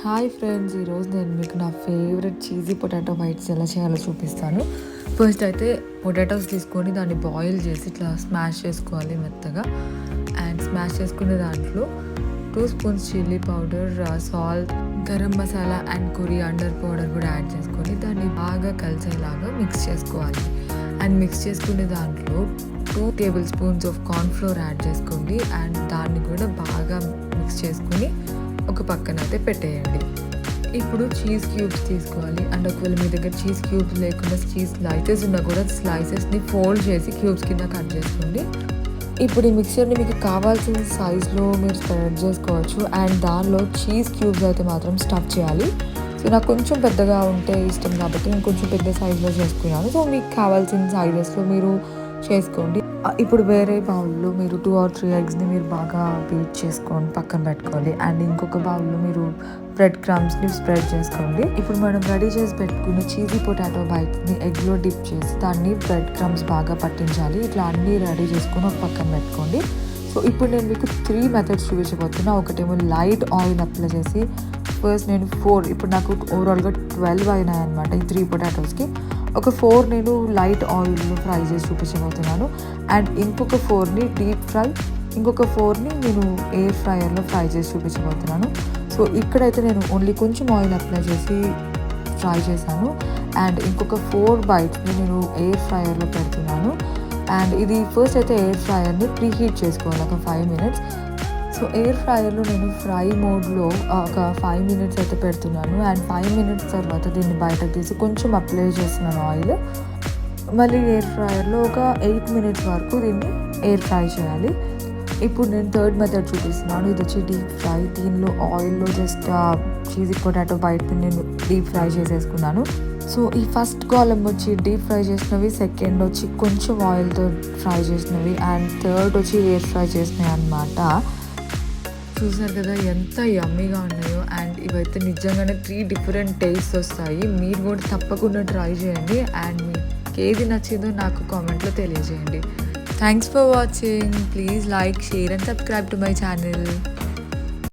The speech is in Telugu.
హాయ్ ఫ్రెండ్స్, ఈరోజు నేను మీకు నా ఫేవరెట్ చీజీ పొటాటో బైట్స్ ఎలా చేయాలో చూపిస్తాను. ఫస్ట్ అయితే పొటాటోస్ తీసుకొని దాన్ని బాయిల్ చేసి ఇట్లా స్మాష్ చేసుకోవాలి మెత్తగా. అండ్ స్మాష్ చేసుకునే దాంట్లో 2 spoons chilli powder, salt, garam masala and coriander powder కూడా యాడ్ చేసుకొని దాన్ని బాగా కలిసేలాగా మిక్స్ చేసుకోవాలి. అండ్ మిక్స్ చేసుకునే దాంట్లో 2 table spoons of cornflour add చేసుకోండి. అండ్ దాన్ని కూడా బాగా మిక్స్ చేసుకొని ఒక పక్కన అయితే పెట్టేయండి. ఇప్పుడు చీజ్ క్యూబ్స్ తీసుకోవాలి. అండ్ ఒకవేళ మీ దగ్గర చీజ్ క్యూబ్స్ లేకుండా చీజ్ స్లైసెస్ ఉన్నా కూడా స్లైసెస్ని ఫోల్డ్ చేసి క్యూబ్స్ కింద కట్ చేసుకోండి. ఇప్పుడు ఈ మిక్చర్ని మీకు కావాల్సిన సైజులో మీరు స్ప్రెడ్ చేసుకోవచ్చు. అండ్ దానిలో చీజ్ క్యూబ్స్ అయితే మాత్రం స్టఫ్ చేయాలి. సో నాకు కొంచెం పెద్దగా ఉంటే ఇష్టం కాబట్టి నేను కొంచెం పెద్ద సైజులో చేసుకున్నాను. సో మీకు కావాల్సిన సైజెస్లో మీరు చేసుకోండి. ఇప్పుడు వేరే బౌల్లో మీరు 2 or 3 ఎగ్స్ని మీరు బాగా బీట్ చేసుకొని పక్కన పెట్టుకోవాలి. అండ్ ఇంకొక బౌల్లో మీరు బ్రెడ్ క్రమ్స్ని స్ప్రెడ్ చేసుకోండి. ఇప్పుడు మనం రెడీ చేసి పెట్టుకున్న చీజీ పొటాటో బైట్స్ని ఎగ్లో డిప్ చేసి దాన్ని బ్రెడ్ క్రమ్స్ బాగా పట్టించాలి. ఇట్లా అన్నీ రెడీ చేసుకొని ఒక పక్కన పెట్టుకోండి. సో ఇప్పుడు నేను మీకు 3 మెథడ్స్ చూపించబోతున్నా. ఒకటేమో లైట్ ఆయిల్ అప్లై చేసి ఫస్ట్ నేను 4, ఇప్పుడు నాకు ఓవరాల్గా 12 అయినాయి అనమాట ఈ 3 పొటాటోస్కి. ఒక 4 నేను లైట్ ఆయిల్లో ఫ్రై చేసి చూపించబోతున్నాను. అండ్ ఇంకొక 4ని డీప్ ఫ్రై, ఇంకొక 4ని నేను ఎయిర్ ఫ్రైయర్లో ఫ్రై చేసి చూపించబోతున్నాను. సో ఇక్కడైతే నేను ఓన్లీ కొంచెం ఆయిల్ అప్లై చేసి ఫ్రై చేశాను. అండ్ ఇంకొక 4 బైట్స్ని నేను ఎయిర్ ఫ్రైయర్లో పెడుతున్నాను. అండ్ ఇది ఫస్ట్ అయితే ఎయిర్ ఫ్రైయర్ని ప్రీహీట్ చేసుకోవాలి ఒక 5 minutes. సో ఎయిర్ ఫ్రైయర్లో నేను ఫ్రై మోడ్లో ఒక 5 minutes అయితే పెడుతున్నాను. అండ్ 5 minutes తర్వాత దీన్ని బయటకు తీసి కొంచెం అప్లై చేస్తున్నాను ఆయిల్. మళ్ళీ ఎయిర్ ఫ్రైయర్లో ఒక 8 minutes వరకు దీన్ని ఎయిర్ ఫ్రై చేయాలి. ఇప్పుడు నేను 3rd మెథడ్ చూపిస్తున్నాను. ఇది వచ్చి డీప్ ఫ్రై. దీనిలో ఆయిల్లో జస్ట్ చీజీ పొటాటో బైట్ని నేను డీప్ ఫ్రై చేసేసుకున్నాను. సో ఈ ఫస్ట్ కాలమ్ వచ్చి డీప్ ఫ్రై చేసినవి, సెకండ్ వచ్చి కొంచెం ఆయిల్తో ఫ్రై చేసినవి, అండ్ థర్డ్ వచ్చి ఎయిర్ ఫ్రై చేసినవి అన్నమాట. చూసారు కదా ఎంత యమ్మీగా ఉన్నాయో. అండ్ ఇవైతే నిజంగానే 3 different టేస్ట్ వస్తాయి. మీరు కూడా తప్పకుండా ట్రై చేయండి. అండ్ మీకు ఏది నచ్చిందో నాకు కామెంట్లో తెలియజేయండి. Thanks for watching. Please like, share and subscribe to my channel.